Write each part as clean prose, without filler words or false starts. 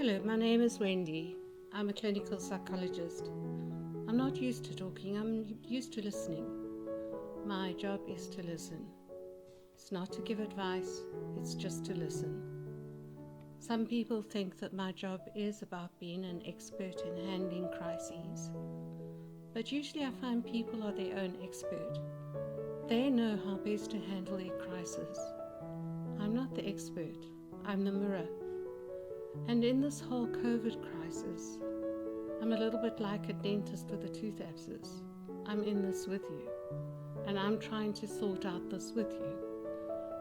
Hello, my name is Wendy. I'm a clinical psychologist. I'm not used to talking, I'm used to listening. My job is to listen. It's not to give advice, it's just to listen. Some people think that my job is about being an expert in handling crises. But usually I find people are their own expert. They know how best to handle their crisis. I'm not the expert, I'm the mirror. And in this whole COVID crisis, I'm a little bit like a dentist with a tooth abscess. I'm in this with you, and I'm trying to sort out this with you.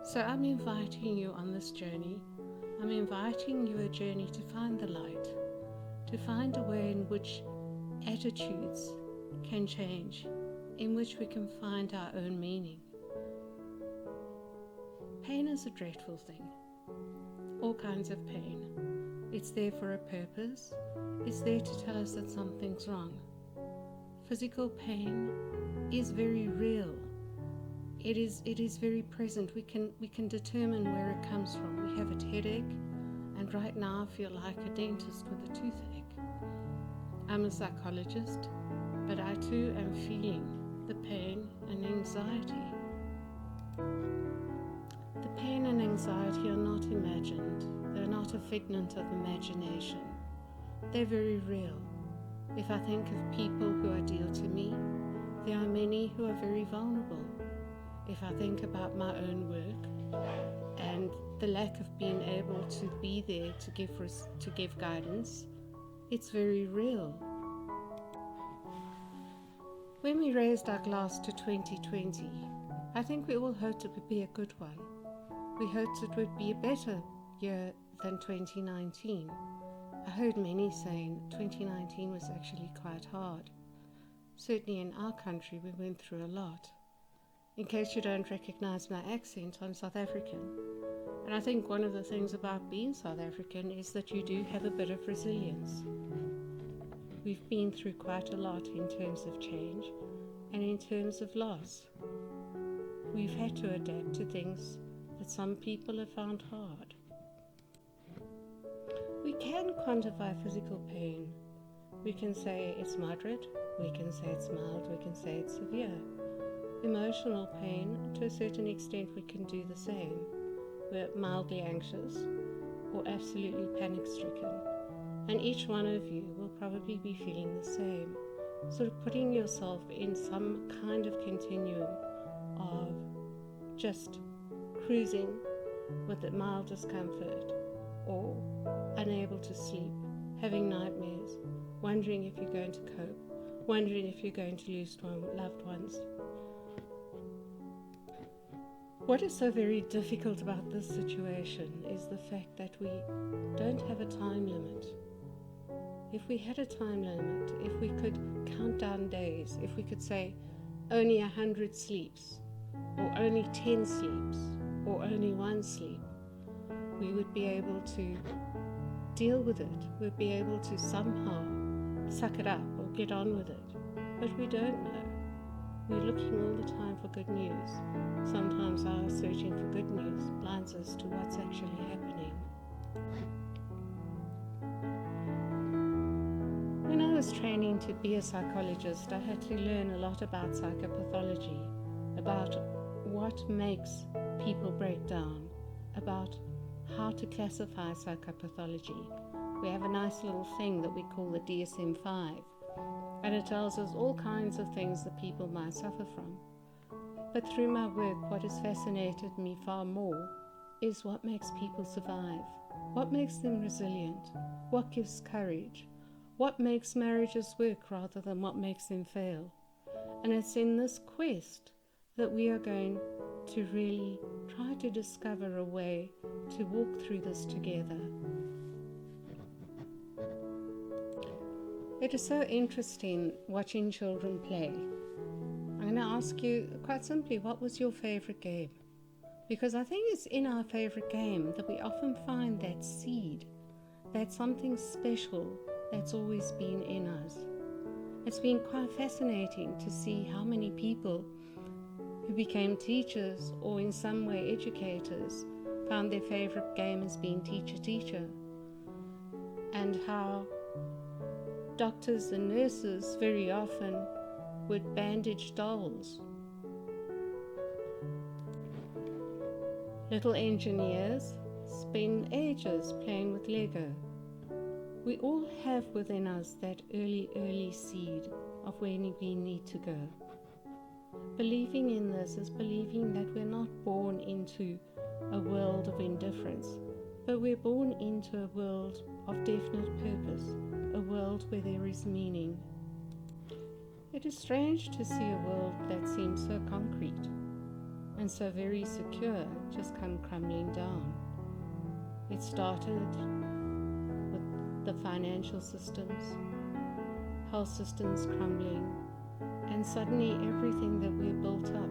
So I'm inviting you on this journey. I'm inviting you a journey to find the light, to find a way in which attitudes can change, in which we can find our own meaning. Pain is a dreadful thing, all kinds of pain. It's there for a purpose. It's there to tell us that something's wrong. Physical pain is very real. It is very present. We can determine where it comes from. We have a headache, and right now I feel like a dentist with a toothache. I'm a psychologist, but I too am feeling the pain and anxiety. The pain and anxiety are not imagined. They're not a figment of imagination. They're very real. If I think of people who are dear to me, there are many who are very vulnerable. If I think about my own work and the lack of being able to be there to give guidance, it's very real. When we raised our glass to 2020, I think we all hoped it would be a good one. We hoped it would be a better year than 2019. I heard many saying 2019 was actually quite hard. Certainly in our country we went through a lot. In case you don't recognize my accent, I'm South African. And I think one of the things about being South African is that you do have a bit of resilience. We've been through quite a lot in terms of change and in terms of loss. We've had to adapt to things that some people have found hard. We can quantify physical pain. We can say it's moderate, we can say it's mild, we can say it's severe. Emotional pain, to a certain extent, we can do the same. We're mildly anxious or absolutely panic-stricken. And each one of you will probably be feeling the same. Sort of putting yourself in some kind of continuum of just cruising with the mild discomfort, or unable to sleep, having nightmares, wondering if you're going to cope, wondering if you're going to lose loved ones. What is so very difficult about this situation is the fact that we don't have a time limit. If we had a time limit, if we could count down days, if we could say only 100 sleeps, or only 10 sleeps, or only 1 sleep, we would be able to deal with it. We'd be able to somehow suck it up or get on with it. But we don't know. We're looking all the time for good news. Sometimes our searching for good news blinds us to what's actually happening. When I was training to be a psychologist, I had to learn a lot about psychopathology, about what makes people break down, about how to classify psychopathology. We have a nice little thing that we call the DSM-5, and it tells us all kinds of things that people might suffer from. But through my work, what has fascinated me far more is what makes people survive, what makes them resilient, what gives courage, what makes marriages work rather than what makes them fail. And it's in this quest that we are going to really try to discover a way to walk through this together. It is so interesting watching children play. I'm going to ask you quite simply, what was your favorite game? Because I think it's in our favorite game that we often find that seed, that something special that's always been in us. It's been quite fascinating to see how many people who became teachers or in some way educators found their favorite game as being teacher-teacher. and how doctors and nurses very often would bandage dolls. Little engineers spend ages playing with Lego. We all have within us that early seed of where we need to go. Believing in this is believing that we're not born into a world of indifference, but we're born into a world of definite purpose, a world where there is meaning. It is strange to see a world that seems so concrete and so very secure just come crumbling down. It started with the financial systems, health systems crumbling, and suddenly everything that we built up,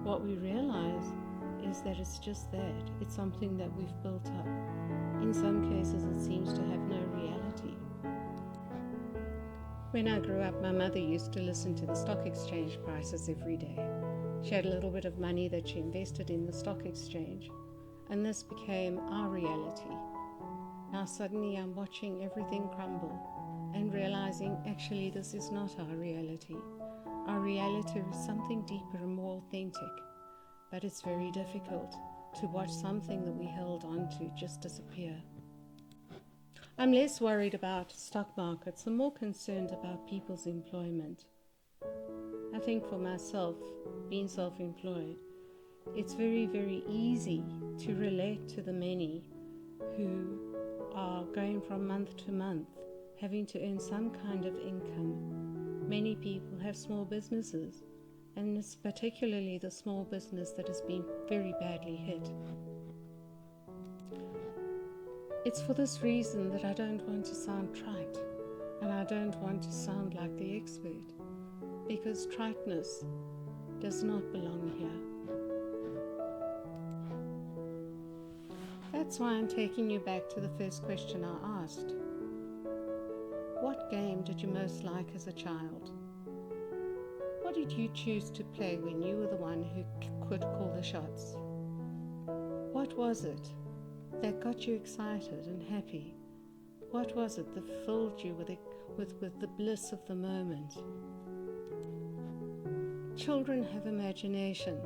what we realize is that it's just that. It's something that we've built up. In some cases, it seems to have no reality. When I grew up, my mother used to listen to the stock exchange prices every day. She had a little bit of money that she invested in the stock exchange, and this became our reality. Now suddenly I'm watching everything crumble and realizing actually this is not our reality. Our reality is something deeper and more authentic, but it's very difficult to watch something that we held on to just disappear. I'm less worried about stock markets and more concerned about people's employment. I think for myself, being self-employed, it's very easy to relate to the many who are going from month to month, having to earn some kind of income. Many people have small businesses, and it's particularly the small business that has been very badly hit. It's for this reason that I don't want to sound trite, and I don't want to sound like the expert, because triteness does not belong here. That's why I'm taking you back to the first question I asked. What game did you most like as a child? What did you choose to play when you were the one who could call the shots? What was it that got you excited and happy? What was it that filled you with the bliss of the moment? Children have imagination,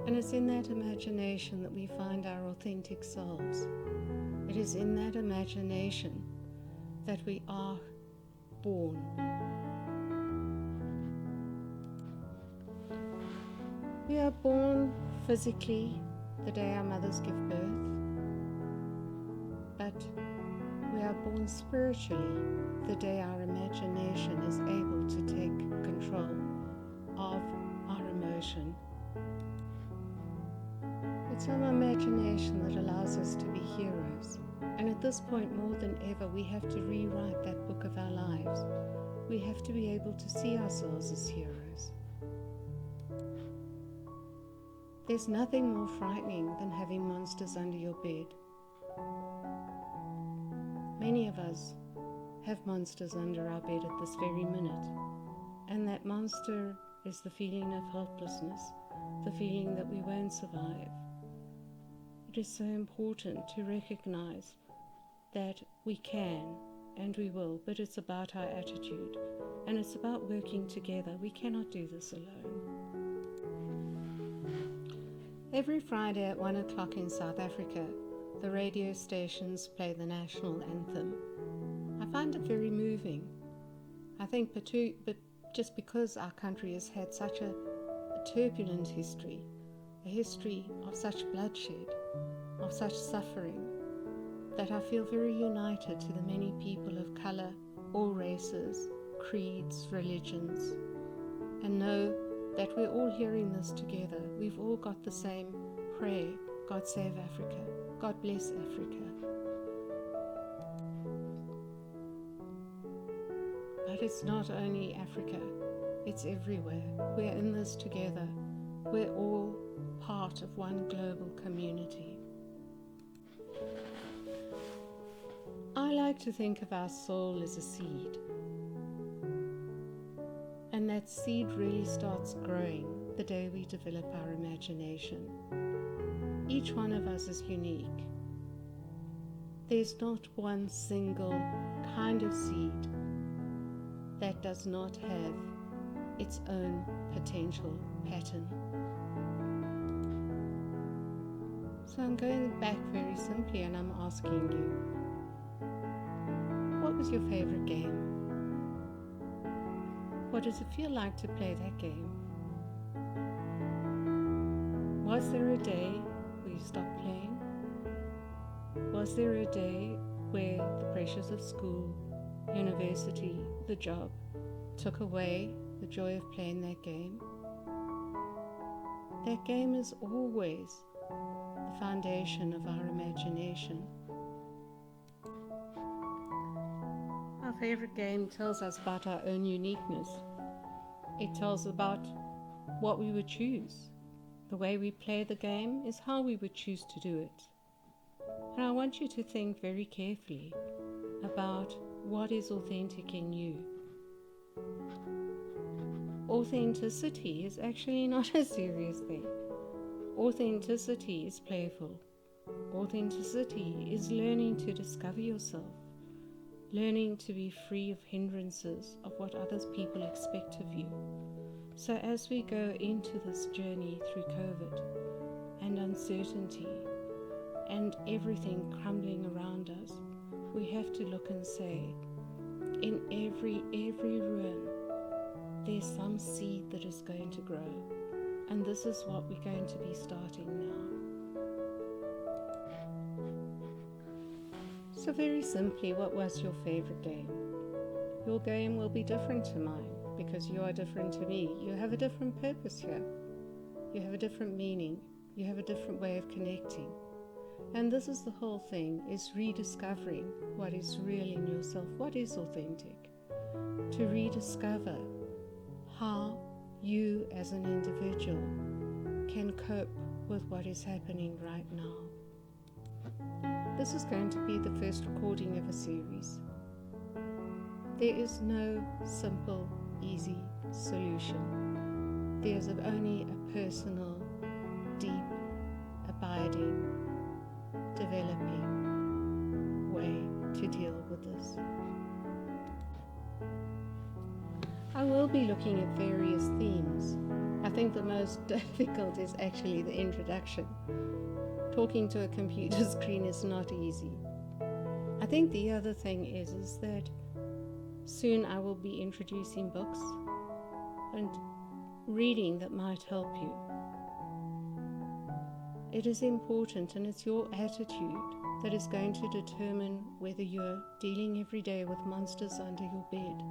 and it's in that imagination that we find our authentic selves. It is in that imagination that we are born. We are born physically the day our mothers give birth, but we are born spiritually the day our imagination is able to take control of our emotion. It's our imagination that allows us to be heroes, and at this point more than ever we have to rewrite that book of our lives. We have to be able to see ourselves as heroes. There's nothing more frightening than having monsters under your bed. Many of us have monsters under our bed at this very minute, and that monster is the feeling of helplessness, the feeling that we won't survive. It is so important to recognize that we can and we will, but it's about our attitude, and it's about working together. We cannot do this alone. Every Friday at 1 o'clock in South Africa, the radio stations play the national anthem. I find it very moving. I think but just because our country has had such a turbulent history, a history of such bloodshed, of such suffering, that I feel very united to the many people of colour, all races, creeds, religions, and know that we're all hearing this together. We've all got the same prayer: God save Africa, God bless Africa. But it's not only Africa, it's everywhere. We're in this together. We're all part of one global community. I like to think of our soul as a seed. And that seed really starts growing the day we develop our imagination. Each one of us is unique. There's not one single kind of seed that does not have its own potential pattern. So I'm going back very simply and I'm asking you, what was your favorite game? What does it feel like to play that game? Was there a day where you stopped playing? Was there a day where the pressures of school, university, the job took away the joy of playing that game? That game is always the foundation of our imagination. Our favorite game tells us about our own uniqueness. It tells about what we would choose. The way we play the game is how we would choose to do it. And I want you to think very carefully about what is authentic in you. Authenticity is actually not a serious thing. Authenticity is playful. Authenticity is learning to discover yourself, learning to be free of hindrances of what other people expect of you. So as we go into this journey through COVID and uncertainty and everything crumbling around us, we have to look and say, in every ruin, there's some seed that is going to grow. And this is what we're going to be starting now. So very simply, what was your favorite game? Your game will be different to mine because you are different to me. You have a different purpose here. You have a different meaning. You have a different way of connecting. And this is the whole thing, is rediscovering what is real in yourself, what is authentic. To rediscover how you as an individual can cope with what is happening right now. This is going to be the first recording of a series. There is no simple, easy solution. There's only a personal, deep, abiding, developing way to deal with this. I will be looking at various themes. I think the most difficult is actually the introduction. Talking to a computer screen is not easy. I think the other thing is that soon I will be introducing books and reading that might help you. It is important, and it's your attitude that is going to determine whether you're dealing every day with monsters under your bed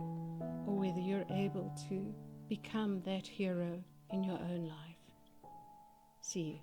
or whether you're able to become that hero in your own life. See you.